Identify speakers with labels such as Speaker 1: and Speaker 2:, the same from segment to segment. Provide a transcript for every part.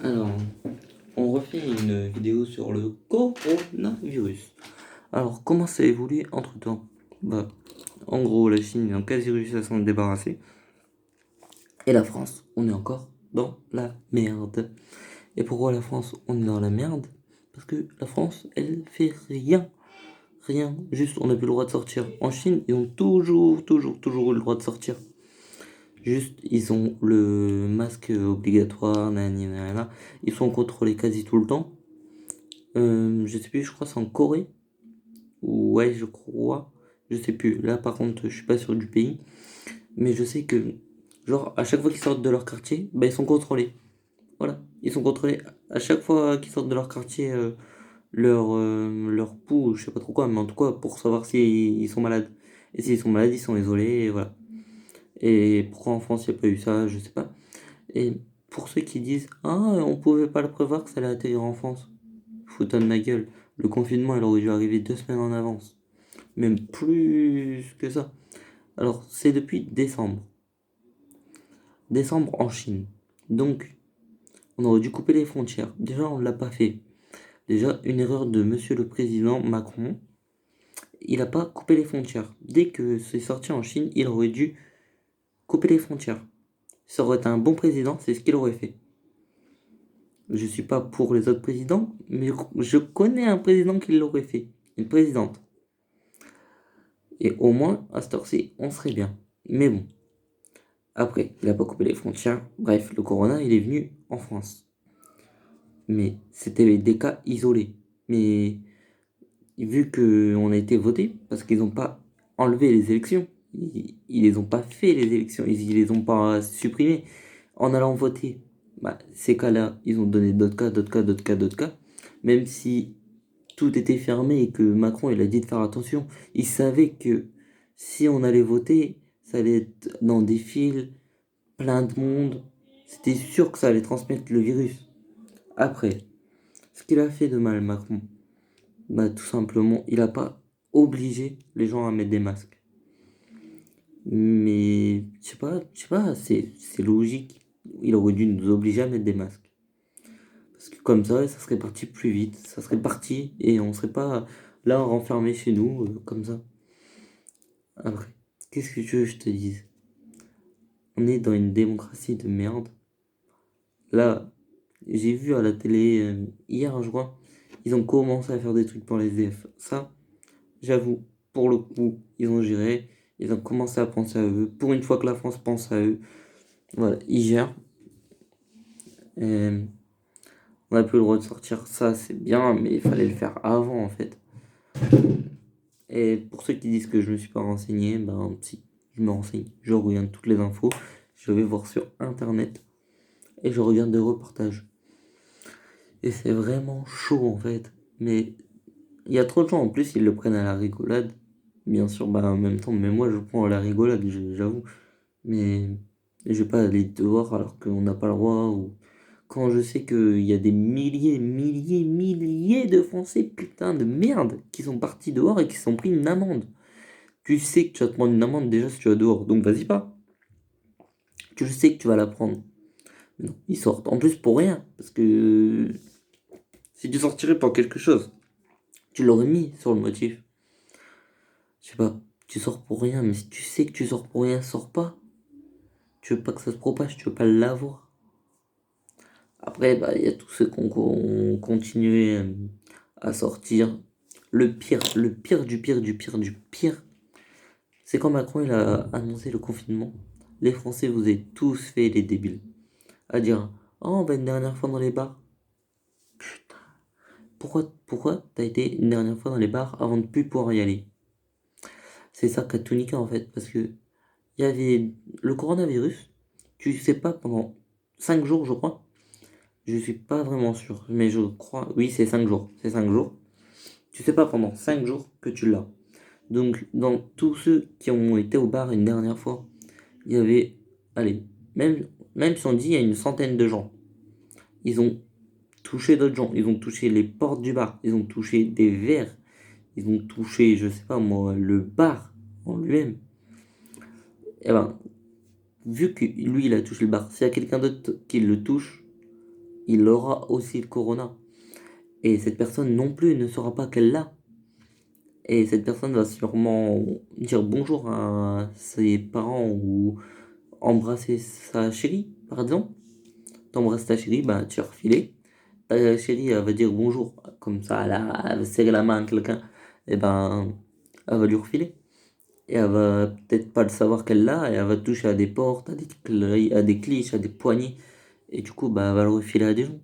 Speaker 1: Alors, on refait une vidéo sur le coronavirus. Alors, comment ça a évolué entre-temps? Bah, en gros, la Chine a quasi réussi à s'en débarrasser. Et la France, on est encore dans la merde. Et pourquoi la France, on est dans la merde? Parce que la France, elle fait rien. Rien. Juste, on n'a plus le droit de sortir. En Chine, ils ont toujours eu le droit de sortir. Juste, ils ont le masque obligatoire, nanana. Ils sont contrôlés quasi tout le temps. Je sais plus, je crois que c'est en Corée. Ouais, je crois. Je sais plus. Là, par contre, je suis pas sûr du pays. Mais je sais que, genre, à chaque fois qu'ils sortent de leur quartier, bah, ils sont contrôlés. Voilà. Ils sont contrôlés à chaque fois qu'ils sortent de leur quartier, leur pouls, je sais pas trop quoi, mais en tout cas, pour savoir s'ils sont malades. Et s'ils sont malades, ils sont isolés, et voilà. Et pourquoi en France, il n'y a pas eu ça, je sais pas. Et pour ceux qui disent, ah, on pouvait pas le prévoir que ça allait atterrir en France. Foutonne de ma gueule. Le confinement, il aurait dû arriver 2 semaines en avance. Même plus que ça. Alors, c'est depuis décembre. Décembre en Chine. Donc, on aurait dû couper les frontières. Déjà, on ne l'a pas fait. Déjà, une erreur de monsieur le président Macron. Il n'a pas coupé les frontières. Dès que c'est sorti en Chine, il aurait dû couper les frontières. Ça aurait été un bon président, c'est ce qu'il aurait fait. Je suis pas pour les autres présidents, mais je connais un président qui l'aurait fait. Une présidente. Et au moins, à cette heure-ci, on serait bien. Mais bon. Après, il n'a pas coupé les frontières. Bref, le corona, il est venu en France. Mais c'était des cas isolés. Mais vu qu'on a été voté, parce qu'ils n'ont pas enlevé les élections, ils les ont pas fait les élections, ils les ont pas supprimées. En allant voter, bah, ces cas-là, ils ont donné d'autres cas, d'autres cas, d'autres cas, d'autres cas. Même si tout était fermé et que Macron il a dit de faire attention, il savait que si on allait voter, ça allait être dans des files, plein de monde. C'était sûr que ça allait transmettre le virus. Après, ce qu'il a fait de mal, Macron, bah, tout simplement, il n'a pas obligé les gens à mettre des masques. Mais, je sais pas, c'est logique. Il aurait dû nous obliger à mettre des masques. Parce que comme ça serait parti plus vite. Ça serait parti et on serait pas là renfermé chez nous, comme ça. Après, qu'est-ce que tu veux que je te dise? On est dans une démocratie de merde. Là, j'ai vu à la télé hier, je crois, ils ont commencé à faire des trucs pour les SDF. Ça, j'avoue, pour le coup, ils ont géré. Ils ont commencé à penser à eux. Pour une fois que la France pense à eux, voilà, ils gèrent. Et on n'a plus le droit de sortir, ça c'est bien, mais il fallait le faire avant en fait. Et pour ceux qui disent que je me suis pas renseigné, ben si, je me renseigne. Je regarde toutes les infos, je vais voir sur internet et je regarde des reportages. Et c'est vraiment chaud en fait. Mais il y a trop de gens en plus, ils le prennent à la rigolade. Bien sûr, bah en même temps, mais moi je le prends à la rigolade, j'avoue. Mais je vais pas aller dehors alors qu'on n'a pas le droit. Ou quand je sais qu'il y a des milliers de Français, putain de merde, qui sont partis dehors et qui se sont pris une amende. Tu sais que tu vas te prendre une amende déjà si tu vas dehors, donc vas-y pas. Tu sais que tu vas la prendre. Mais non, ils sortent. En plus pour rien, parce que si tu sortirais pour quelque chose, tu l'aurais mis sur le motif. Je sais pas, tu sors pour rien, mais si tu sais que tu sors pour rien, sors pas. Tu veux pas que ça se propage, tu veux pas l'avoir. Après, bah, il y a tous ceux qui ont continué à sortir. Le pire, c'est quand Macron il a annoncé le confinement. Les Français, vous avez tous fait les débiles. À dire, oh, on va une dernière fois dans les bars. Putain, pourquoi t'as été une dernière fois dans les bars avant de plus pouvoir y aller? C'est ça qui a tout niqué en fait, parce que il y avait le coronavirus. Tu sais pas pendant 5 jours, je crois. Je suis pas vraiment sûr, mais je crois. Oui, c'est 5 jours. C'est 5 jours. Tu sais pas pendant 5 jours que tu l'as. Donc, dans tous ceux qui ont été au bar une dernière fois, il y avait, allez, même si on dit il y a une centaine de gens, ils ont touché d'autres gens, ils ont touché les portes du bar, ils ont touché des verres, ils ont touché, je sais pas moi, le bar en lui-même. Et ben, vu que lui il a touché le bar, s'il y a quelqu'un d'autre qui le touche, il aura aussi le corona. Et cette personne non plus ne saura pas qu'elle l'a. Et cette personne va sûrement dire bonjour à ses parents ou embrasser sa chérie, par exemple. T'embrasses ta chérie, bah tu as refilé. Ta chérie, elle va dire bonjour, comme ça, elle va serrer la main à quelqu'un, et ben, elle va lui refiler. Et elle va peut-être pas le savoir qu'elle l'a, et elle va toucher à des portes, à des cliches, à des poignées, et du coup, bah, elle va le refiler à des gens.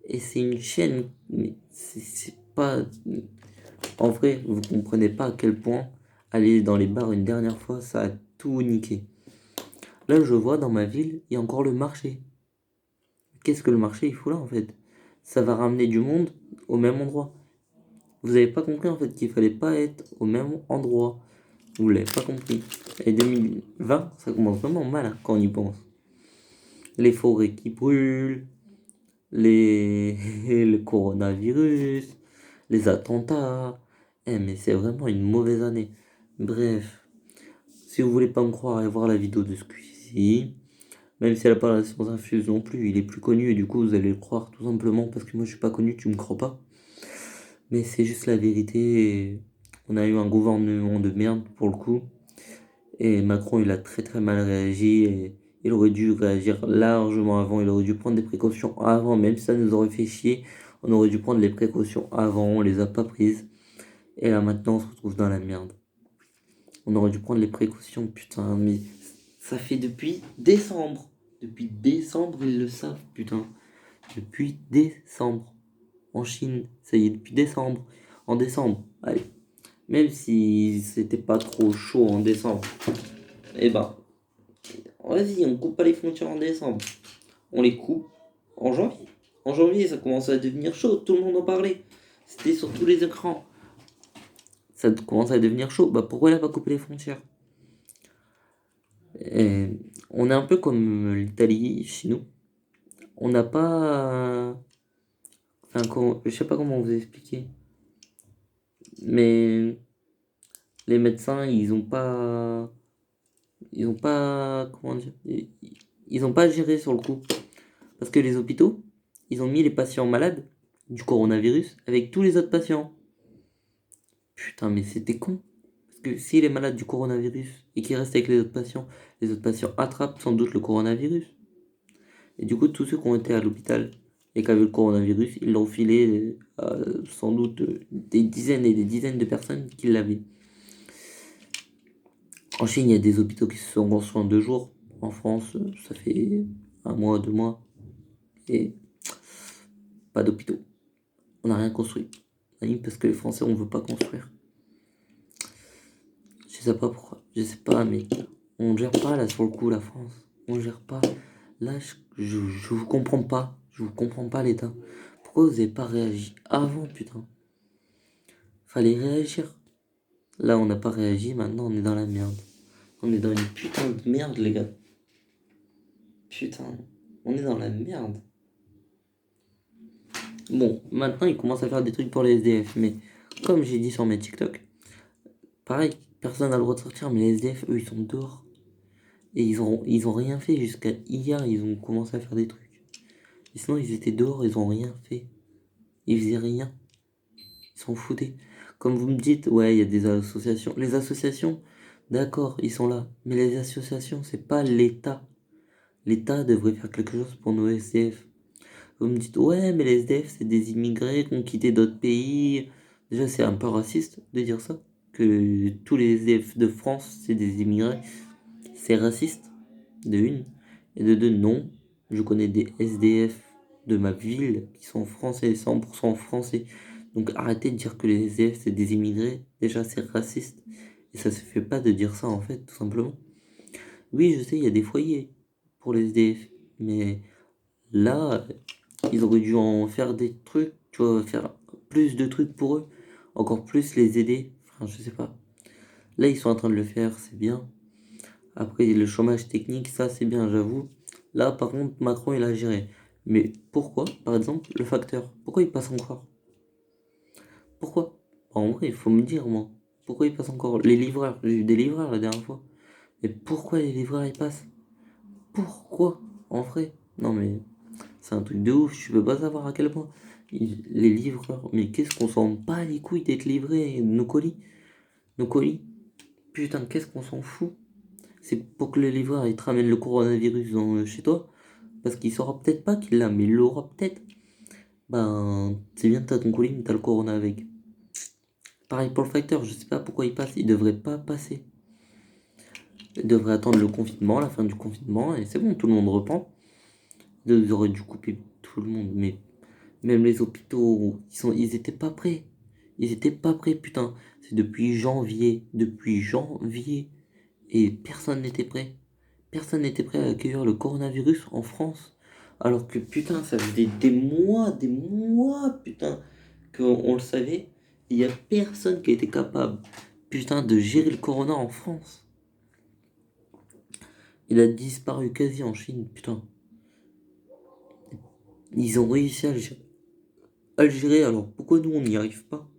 Speaker 1: Et c'est une chaîne, mais c'est pas. En vrai, vous comprenez pas à quel point aller dans les bars une dernière fois, ça a tout niqué. Là, je vois dans ma ville, il y a encore le marché. Qu'est-ce que le marché il fout là en fait? Ça va ramener du monde au même endroit. Vous avez pas compris en fait qu'il fallait pas être au même endroit. Vous l'avez pas compris. Et 2020, ça commence vraiment mal hein, quand on y pense. Les forêts qui brûlent, les le coronavirus, les attentats. Eh mais c'est vraiment une mauvaise année. Bref, si vous voulez pas me croire, allez voir la vidéo de Squeezie. Même si elle a pas la science infuse non plus, il est plus connu et du coup vous allez le croire tout simplement parce que moi je suis pas connu, tu me crois pas. Mais c'est juste la vérité. On a eu un gouvernement de merde pour le coup. Et Macron il a très très mal réagi et il aurait dû réagir largement avant, il aurait dû prendre des précautions avant, même si ça nous aurait fait chier, on aurait dû prendre les précautions avant, on les a pas prises. Et là maintenant on se retrouve dans la merde. On aurait dû prendre les précautions, putain, mais ça fait depuis décembre. Depuis décembre, ils le savent, putain. Depuis décembre. En Chine, ça y est, depuis décembre. En décembre, allez. Même si c'était pas trop chaud en décembre, eh ben, vas-y, on coupe pas les frontières en décembre. On les coupe en janvier. En janvier, ça commence à devenir chaud, tout le monde en parlait. C'était sur tous les écrans. Ça commence à devenir chaud. Bah pourquoi elle a pas coupé les frontières? Et on est un peu comme l'Italie chez nous. On n'a pas. Enfin, je sais pas comment vous expliquer. Mais les médecins, ils ont pas. Ils ont pas. Comment dire? Ils ont pas géré sur le coup. Parce que les hôpitaux, ils ont mis les patients malades du coronavirus avec tous les autres patients. Putain, mais c'était con. Parce que s'il est malade du coronavirus et qu'il reste avec les autres patients attrapent sans doute le coronavirus. Et du coup, tous ceux qui ont été à l'hôpital et qui avaient le coronavirus, ils l'ont filé à sans doute des dizaines et des dizaines de personnes qui l'avaient. En Chine, il y a des hôpitaux qui se sont construits en 2 jours. En France, ça fait 1 mois, 2 mois. Et pas d'hôpitaux. On n'a rien construit. Oui, parce que les Français, on veut pas construire. Je sais pas pourquoi. Je sais pas, mais on gère pas là sur le coup la France. On gère pas. Là, je vous comprends pas. Je vous comprends pas l'État. Pourquoi vous avez pas réagi avant, putain? Fallait réagir. Là, on n'a pas réagi, maintenant on est dans la merde. On est dans une putain de merde, les gars. Putain, on est dans la merde. Bon, maintenant ils commencent à faire des trucs pour les SDF, mais comme j'ai dit sur mes TikTok, pareil, personne n'a le droit de sortir, mais les SDF, eux, ils sont dehors. Et ils ont rien fait jusqu'à hier, ils ont commencé à faire des trucs. Et sinon, ils étaient dehors, ils ont rien fait. Ils faisaient rien. Ils s'en foutaient. Comme vous me dites, ouais, il y a des associations. Les associations, d'accord, ils sont là. Mais les associations, c'est pas l'État. L'État devrait faire quelque chose pour nos SDF. Vous me dites, ouais, mais les SDF, c'est des immigrés qui ont quitté d'autres pays. Déjà, c'est un peu raciste de dire ça. Que tous les SDF de France, c'est des immigrés. C'est raciste, de une. Et de deux, non. Je connais des SDF de ma ville qui sont français, 100% français. Donc arrêtez de dire que les SDF, c'est des immigrés. Déjà, c'est raciste. Et ça se fait pas de dire ça, en fait, tout simplement. Oui, je sais, il y a des foyers pour les SDF. Mais là, ils auraient dû en faire des trucs, tu vois, faire plus de trucs pour eux. Encore plus les aider. Enfin, je sais pas. Là, ils sont en train de le faire, c'est bien. Après, le chômage technique, ça, c'est bien, j'avoue. Là, par contre, Macron, il a géré. Mais pourquoi, par exemple, le facteur? Pourquoi il passe encore? Pourquoi? En vrai, il faut me dire, moi. Pourquoi il passe encore? Les livreurs, j'ai eu des livreurs la dernière fois. Mais pourquoi les livreurs, ils passent? Pourquoi? En vrai? Non, mais C'est un truc de ouf, tu peux pas savoir à quel point. Les livreurs, mais qu'est-ce qu'on s'en bat les couilles d'être livrés, nos colis? Nos colis? Putain, qu'est-ce qu'on s'en fout? C'est pour que le livreur il te ramène le coronavirus chez toi. Parce qu'il saura peut-être pas qu'il l'a, mais il l'aura peut-être. Ben, c'est bien, t'as ton colis, mais t'as le corona avec. Pareil pour le facteur, je sais pas pourquoi il passe, il devrait pas passer. Il devrait attendre le confinement, la fin du confinement, et c'est bon, tout le monde reprend. Ils auraient dû couper tout le monde, mais même les hôpitaux, ils étaient pas prêts. Ils étaient pas prêts, putain. C'est depuis janvier, et personne n'était prêt. Personne n'était prêt à accueillir le coronavirus en France. Alors que putain, ça faisait des mois, putain, qu'on le savait. Il y a personne qui était capable, putain, de gérer le corona en France. Il a disparu quasi en Chine, putain. Ils ont réussi à le gérer, alors pourquoi nous on n'y arrive pas?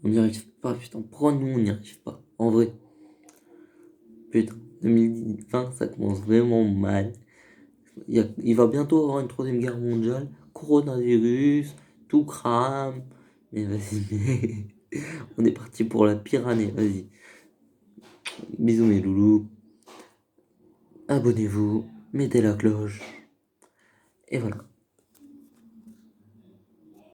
Speaker 1: On n'y arrive pas, putain. Pourquoi nous on n'y arrive pas? En vrai, putain, 2020 ça commence vraiment mal. Il va bientôt avoir une troisième guerre mondiale, coronavirus, tout crame. Mais vas-y, on est parti pour la pire année, vas-y. Bisous mes loulous, abonnez-vous, mettez la cloche, et voilà.